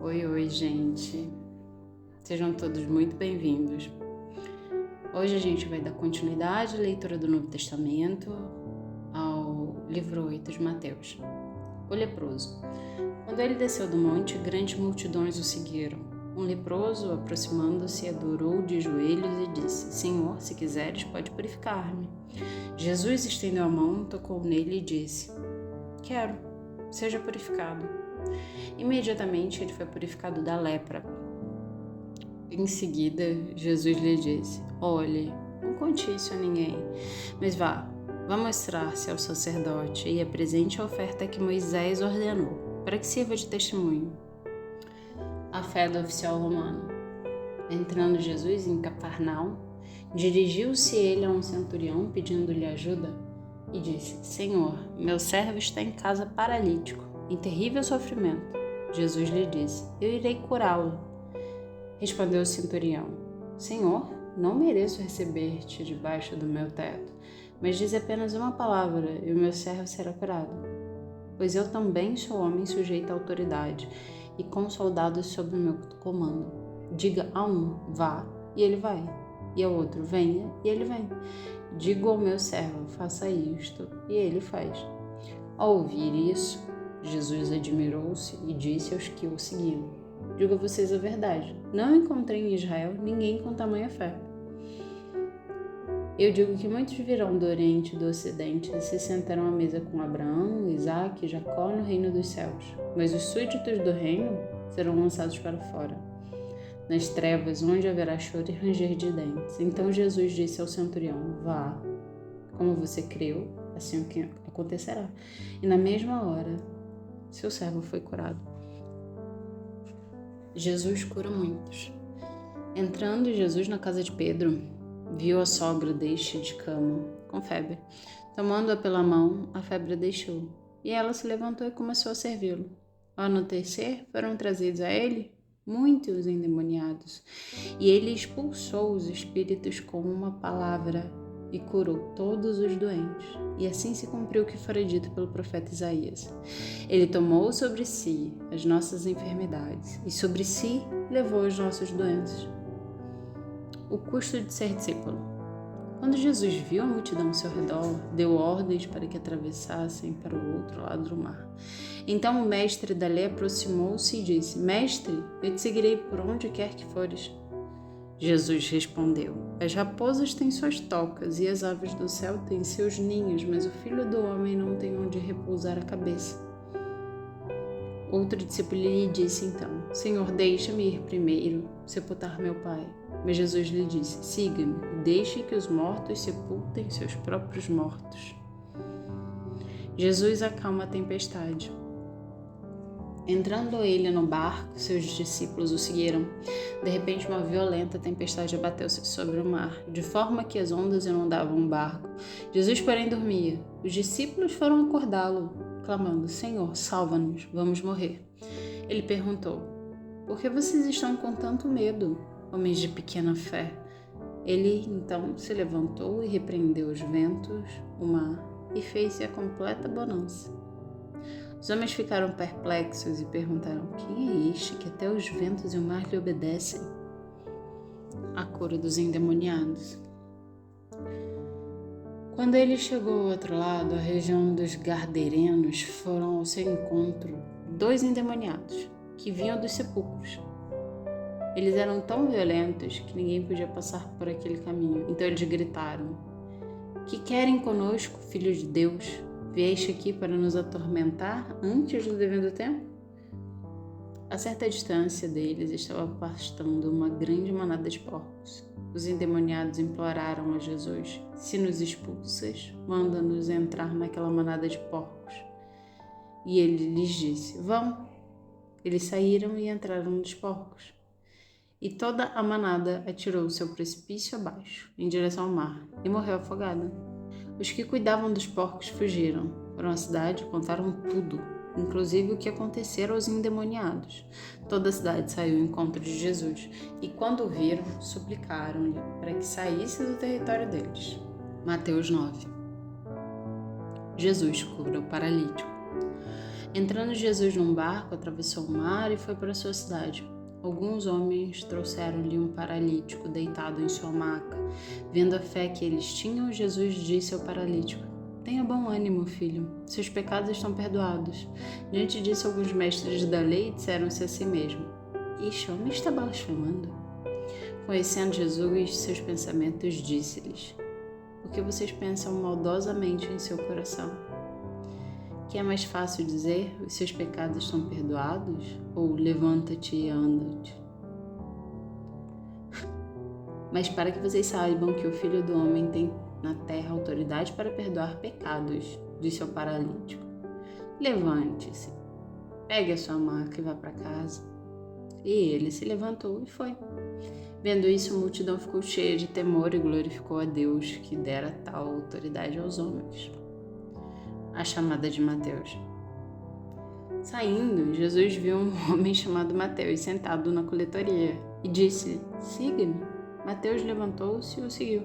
Oi, gente. Sejam todos muito bem-vindos. Hoje a gente vai dar continuidade à leitura do Novo Testamento ao livro 8 de Mateus. O leproso. Quando ele desceu do monte, grandes multidões o seguiram. Um leproso, aproximando-se, adorou de joelhos e disse: Senhor, se quiseres, pode purificar-me. Jesus estendeu a mão, tocou nele e disse: Quero, seja purificado. Imediatamente ele foi purificado da lepra. Em seguida, Jesus lhe disse: Olhe, não conte isso a ninguém, mas vá mostrar-se ao sacerdote e apresente a oferta que Moisés ordenou, para que sirva de testemunho. A fé do oficial romano. Entrando Jesus em Cafarnaum, dirigiu-se ele a um centurião pedindo-lhe ajuda e disse: Senhor, meu servo está em casa paralítico, em terrível sofrimento. Jesus lhe disse: Eu irei curá-lo. Respondeu o centurião: Senhor, não mereço receber-te debaixo do meu teto, mas diz apenas uma palavra e o meu servo será curado. Pois eu também sou homem sujeito à autoridade e com soldados sob o meu comando. Diga a um: vá, e ele vai, e ao outro: venha, e ele vem. Digo ao meu servo: faça isto, e ele faz. Ao ouvir isso, Jesus admirou-se e disse aos que o seguiam: Digo a vocês a verdade, não encontrei em Israel ninguém com tamanha fé. Eu digo que muitos virão do Oriente e do Ocidente e se sentarão à mesa com Abraão, Isaque e Jacó no reino dos céus, mas os súditos do reino serão lançados para fora, nas trevas onde haverá choro e ranger de dentes. Então Jesus disse ao centurião: Vá, como você creu, assim o que acontecerá. E na mesma hora, seu servo foi curado. Jesus cura muitos. Entrando Jesus na casa de Pedro, viu a sogra deste de cama, com febre. Tomando-a pela mão, a febre deixou, e ela se levantou e começou a servi-lo. Ao anoitecer, foram trazidos a ele muitos endemoniados, e ele expulsou os espíritos com uma palavra e curou todos os doentes. E assim se cumpriu o que fora dito pelo profeta Isaías. Ele tomou sobre si as nossas enfermidades e sobre si levou as nossas doenças. O custo de ser discípulo. Quando Jesus viu a multidão ao seu redor, deu ordens para que atravessassem para o outro lado do mar. Então o mestre da lei aproximou-se e disse: Mestre, eu te seguirei por onde quer que fores. Jesus respondeu: As raposas têm suas tocas e as aves do céu têm seus ninhos, mas o Filho do Homem não tem onde repousar a cabeça. Outro discípulo lhe disse então: Senhor, deixa-me ir primeiro sepultar meu pai. Mas Jesus lhe disse: Siga-me e deixe que os mortos sepultem seus próprios mortos. Jesus acalma a tempestade. Entrando ele no barco, seus discípulos o seguiram. De repente, uma violenta tempestade abateu-se sobre o mar, de forma que as ondas inundavam o barco. Jesus, porém, dormia. Os discípulos foram acordá-lo, clamando: Senhor, salva-nos, vamos morrer. Ele perguntou: Por que vocês estão com tanto medo, homens de pequena fé? Ele, então, se levantou e repreendeu os ventos, o mar, e fez-se a completa bonança. Os homens ficaram perplexos e perguntaram: Quem é este que até os ventos e o mar lhe obedecem? A cura dos endemoniados. Quando ele chegou ao outro lado, a região dos Gadarenos, foram ao seu encontro 2 endemoniados, que vinham dos sepulcros. Eles eram tão violentos que ninguém podia passar por aquele caminho. Então eles gritaram: Que querem conosco, filhos de Deus? Vieste aqui para nos atormentar antes do devido tempo? A certa distância deles estava pastando uma grande manada de porcos. Os endemoniados imploraram a Jesus: Se nos expulsas, manda-nos entrar naquela manada de porcos. E ele lhes disse: Vão. Eles saíram e entraram nos porcos. E toda a manada atirou-se ao precipício abaixo, em direção ao mar, e morreu afogada. Os que cuidavam dos porcos fugiram, foram à cidade e contaram tudo, inclusive o que acontecera aos endemoniados. Toda a cidade saiu ao encontro de Jesus, e quando o viram, suplicaram-lhe para que saísse do território deles. Mateus 9. Jesus cura o paralítico. Entrando Jesus num barco, atravessou o mar e foi para sua cidade. Alguns homens trouxeram-lhe um paralítico deitado em sua maca. Vendo a fé que eles tinham, Jesus disse ao paralítico: "Tenha bom ânimo, filho. Seus pecados estão perdoados." Diante disso, alguns mestres da lei disseram-se a si mesmos: "Este homem está blasfemando." Conhecendo Jesus, seus pensamentos, disse-lhes: "Por que vocês pensam maldosamente em seu coração? Que é mais fácil dizer: os seus pecados estão perdoados? Ou levanta-te e anda-te? Mas para que vocês saibam que o Filho do Homem tem na terra autoridade para perdoar pecados, disse ao paralítico: levante-se, pegue a sua maca e vá para casa." E ele se levantou e foi. Vendo isso, a multidão ficou cheia de temor e glorificou a Deus, que dera tal autoridade aos homens. A chamada de Mateus. Saindo, Jesus viu um homem chamado Mateus sentado na coletoria e disse-lhe: "Siga-me." Mateus levantou-se e o seguiu.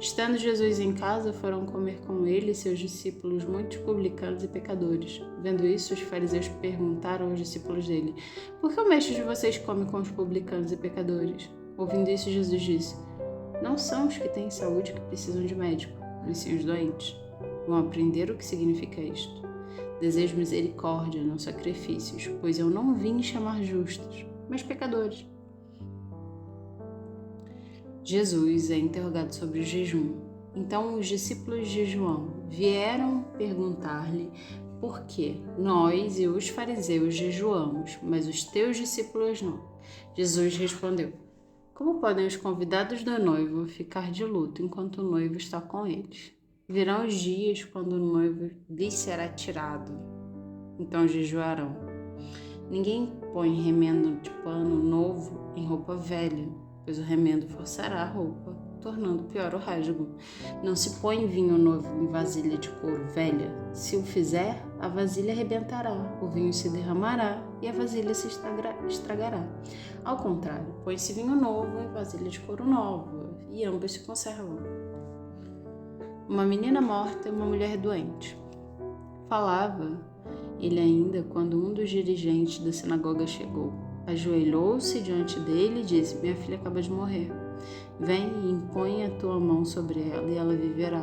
Estando Jesus em casa, foram comer com ele e seus discípulos muitos publicanos e pecadores. Vendo isso, os fariseus perguntaram aos discípulos dele: "Por que o mestre de vocês come com os publicanos e pecadores?" Ouvindo isso, Jesus disse: "Não são os que têm saúde que precisam de médico, mas sim os doentes. Vão aprender o que significa isto. Desejo misericórdia, não sacrifícios, pois eu não vim chamar justos, mas pecadores." Jesus é interrogado sobre o jejum. Então os discípulos de João vieram perguntar-lhe por que nós e os fariseus jejuamos, mas os teus discípulos não. Jesus respondeu: "Como podem os convidados da noiva ficar de luto enquanto o noivo está com eles? Virão os dias quando o noivo lhes será tirado, então jejuarão. Ninguém põe remendo de pano novo em roupa velha, pois o remendo forçará a roupa, tornando pior o rasgo. Não se põe vinho novo em vasilha de couro velha. Se o fizer, a vasilha arrebentará, o vinho se derramará e a vasilha se estragará. Ao contrário, põe-se vinho novo em vasilha de couro nova, e ambos se conservam." Uma menina morta e uma mulher doente. Falava ele ainda quando um dos dirigentes da sinagoga chegou. Ajoelhou-se diante dele e disse: "Minha filha acaba de morrer. Vem e impõe a tua mão sobre ela e ela viverá."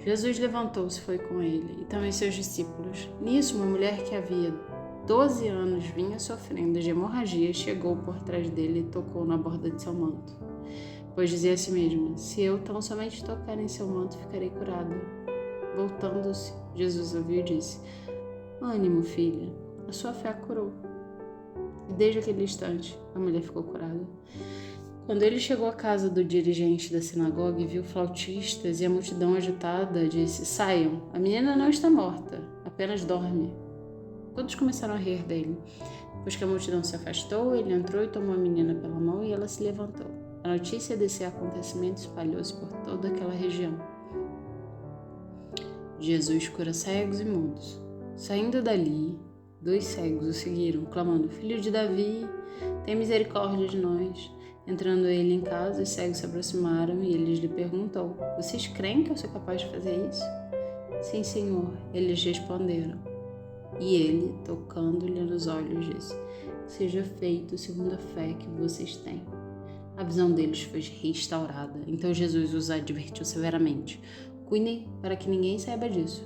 Jesus levantou-se e foi com ele, e também seus discípulos. Nisso, uma mulher que havia 12 anos vinha sofrendo de hemorragia, chegou por trás dele e tocou na borda de seu manto, pois dizia a si mesma: "Se eu tão somente tocar em seu manto, ficarei curada." Voltando-se, Jesus a viu e disse: "Ânimo, filha, a sua fé a curou." E desde aquele instante, a mulher ficou curada. Quando ele chegou à casa do dirigente da sinagoga e viu flautistas e a multidão agitada, disse: "Saiam, a menina não está morta, apenas dorme." Todos começaram a rir dele. Depois que a multidão se afastou, ele entrou e tomou a menina pela mão e ela se levantou. A notícia desse acontecimento espalhou-se por toda aquela região. Jesus cura cegos e mudos. Saindo dali, 2 cegos o seguiram, clamando: "Filho de Davi, tem misericórdia de nós." Entrando ele em casa, os cegos se aproximaram e ele lhe perguntou: "Vocês creem que eu sou capaz de fazer isso?" "Sim, Senhor," eles responderam. E ele, tocando-lhe nos olhos, disse: "Seja feito segundo a fé que vocês têm." A visão deles foi restaurada. Então Jesus os advertiu severamente: "Cuidem para que ninguém saiba disso."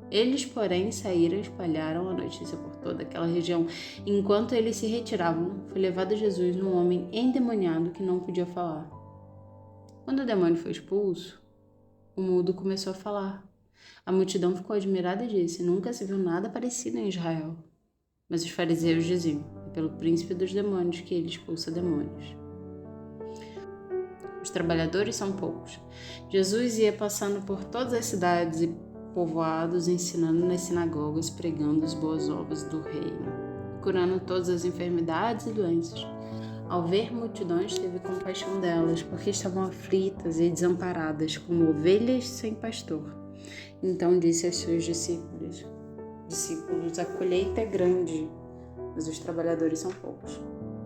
Eles, porém, saíram e espalharam a notícia por toda aquela região. Enquanto eles se retiravam, foi levado a Jesus um homem endemoniado que não podia falar. Quando o demônio foi expulso, o mudo começou a falar. A multidão ficou admirada e disse: "Nunca se viu nada parecido em Israel." Mas os fariseus diziam: "É pelo príncipe dos demônios que ele expulsa demônios." Os trabalhadores são poucos. Jesus ia passando por todas as cidades e povoados, ensinando nas sinagogas, pregando as boas novas do reino, curando todas as enfermidades e doenças. Ao ver multidões, teve compaixão delas, porque estavam aflitas e desamparadas, como ovelhas sem pastor. Então disse aos seus discípulos: a colheita é grande, mas os trabalhadores são poucos.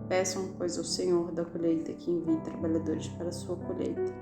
Peçam, pois, ao Senhor da colheita que envie trabalhadores para a sua colheita."